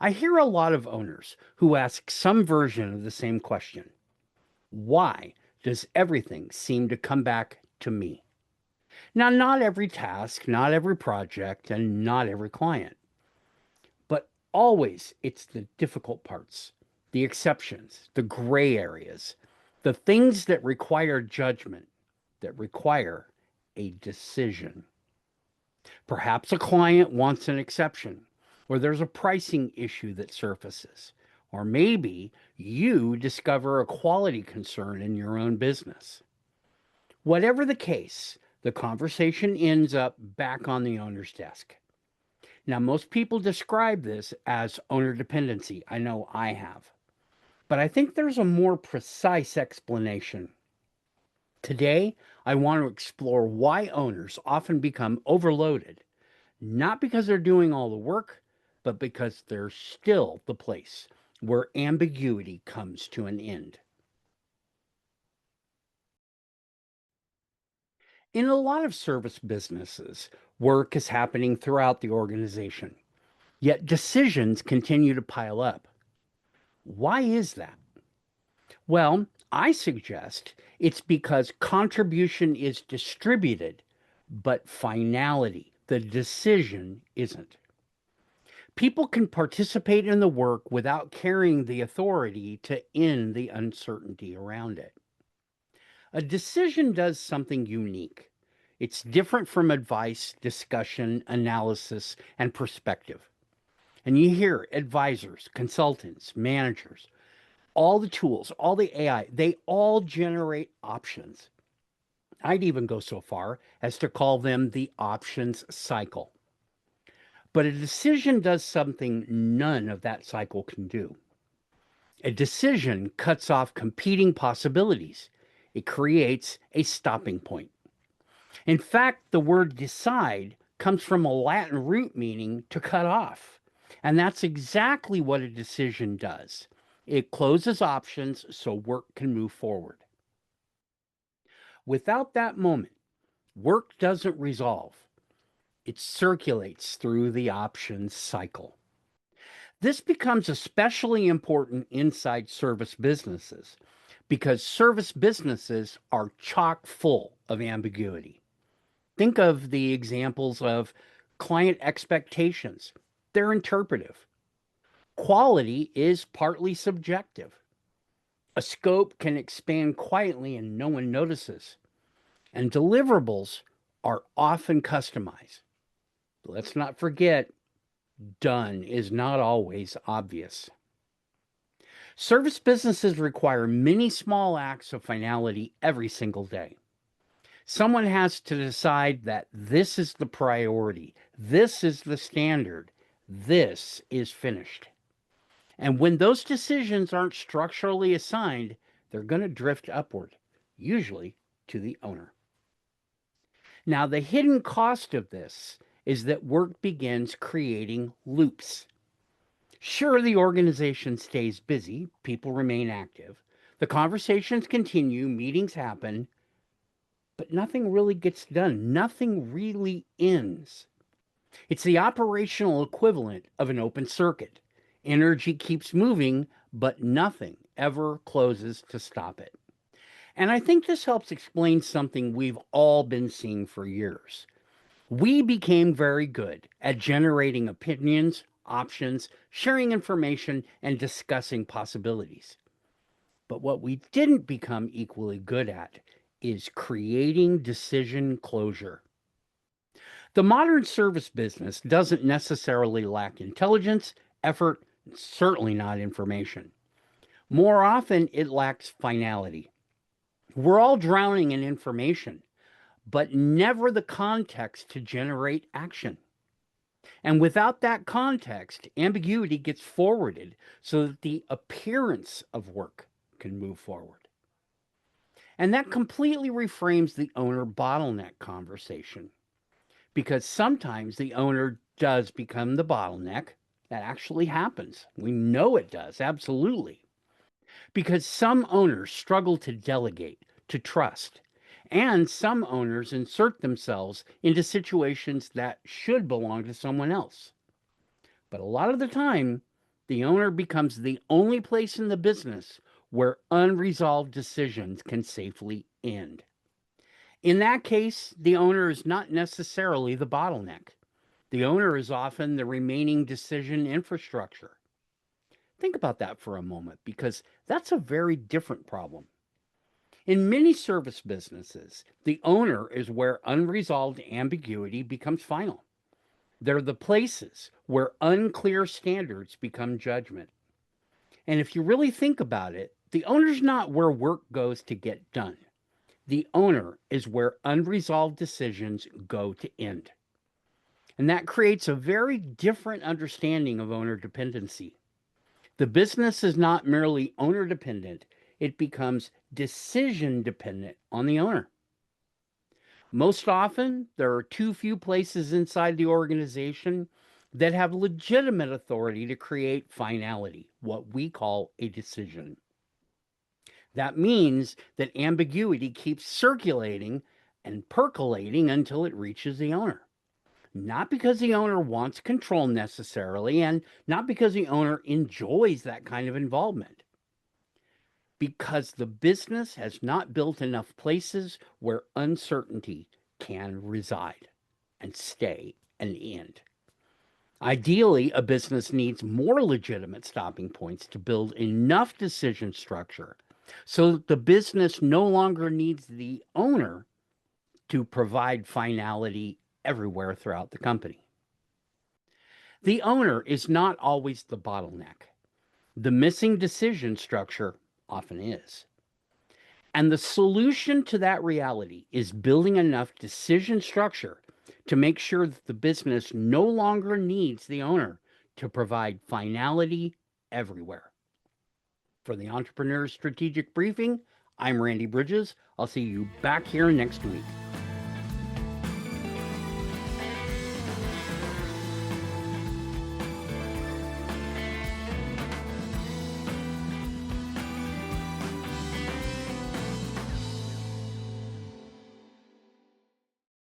I hear a lot of owners who ask some version of the same question. Why does everything seem to come back to me? Now, not every task, not every project, and not every client, but always it's the difficult parts, the exceptions, the gray areas, the things that require judgment, that require a decision. Perhaps a client wants an exception, or there's a pricing issue that surfaces, or maybe you discover a quality concern in your own business. Whatever the case, the conversation ends up back on the owner's desk. Now, most people describe this as owner dependency. I know I have. But I think there's a more precise explanation. Today, I want to explore why owners often become overloaded, not because they're doing all the work, but because they're still the place where ambiguity comes to an end. In a lot of service businesses, work is happening throughout the organization, yet decisions continue to pile up. Why is that? Well, I suggest it's because contribution is distributed, but finality, the decision, isn't. People can participate in the work without carrying the authority to end the uncertainty around it. A decision does something unique. It's different from advice, discussion, analysis, and perspective. And you hear advisors, consultants, managers, all the tools, all the AI, they all generate options. I'd even go so far as to call them the options cycle. But a decision does something none of that cycle can do. A decision cuts off competing possibilities. It creates a stopping point. In fact, the word decide comes from a Latin root meaning to cut off. And that's exactly what a decision does. It closes options so work can move forward. Without that moment, work doesn't resolve, it circulates through the options cycle. This becomes especially important inside service businesses because service businesses are chock full of ambiguity. Think of the examples of client expectations. They're interpretive. Quality is partly subjective. A scope can expand quietly and no one notices. And deliverables are often customized. Let's not forget, done is not always obvious. Service businesses require many small acts of finality every single day. Someone has to decide that this is the priority, this is the standard, this is finished. And when those decisions aren't structurally assigned, they're going to drift upward, usually to the owner. Now, the hidden cost of this is that work begins creating loops. Sure, the organization stays busy, people remain active, the conversations continue, meetings happen, but nothing really gets done. Nothing really ends. It's the operational equivalent of an open circuit. Energy keeps moving, but nothing ever closes to stop it. And I think this helps explain something we've all been seeing for years. We became very good at generating opinions, options, sharing information, and discussing possibilities. But what we didn't become equally good at is creating decision closure. The modern service business doesn't necessarily lack intelligence, effort, and certainly not information. More often, it lacks finality. We're all drowning in information, but never the context to generate action. And without that context, ambiguity gets forwarded so that the appearance of work can move forward. And that completely reframes the owner bottleneck conversation because sometimes the owner does become the bottleneck. That actually happens. We know it does, absolutely. Because some owners struggle to delegate, to trust, and some owners insert themselves into situations that should belong to someone else. But a lot of the time, The owner becomes the only place in the business where unresolved decisions can safely end. In that case, the owner is not necessarily the bottleneck. The owner is often the remaining decision infrastructure. Think about that for a moment because that's a very different problem. In many service businesses, the owner is where unresolved ambiguity becomes final. They're the places where unclear standards become judgment. And if you really think about it, the owner's not where work goes to get done. The owner is where unresolved decisions go to end. And that creates a very different understanding of owner dependency. The business is not merely owner dependent, it becomes decision dependent on the owner. Most often, there are too few places inside the organization that have legitimate authority to create finality, what we call a decision. That means that ambiguity keeps circulating and percolating until it reaches the owner. Not because the owner wants control necessarily, and not because the owner enjoys that kind of involvement, because the business has not built enough places where uncertainty can reside and stay and end. Ideally, a business needs more legitimate stopping points to build enough decision structure so that the business no longer needs the owner to provide finality everywhere throughout the company. The owner is not always the bottleneck. The missing decision structure often is. And the solution to that reality is building enough decision structure to make sure that the business no longer needs the owner to provide finality everywhere. For the Entrepreneur's Strategic Briefing, I'm Randy Bridges. I'll see you back here next week.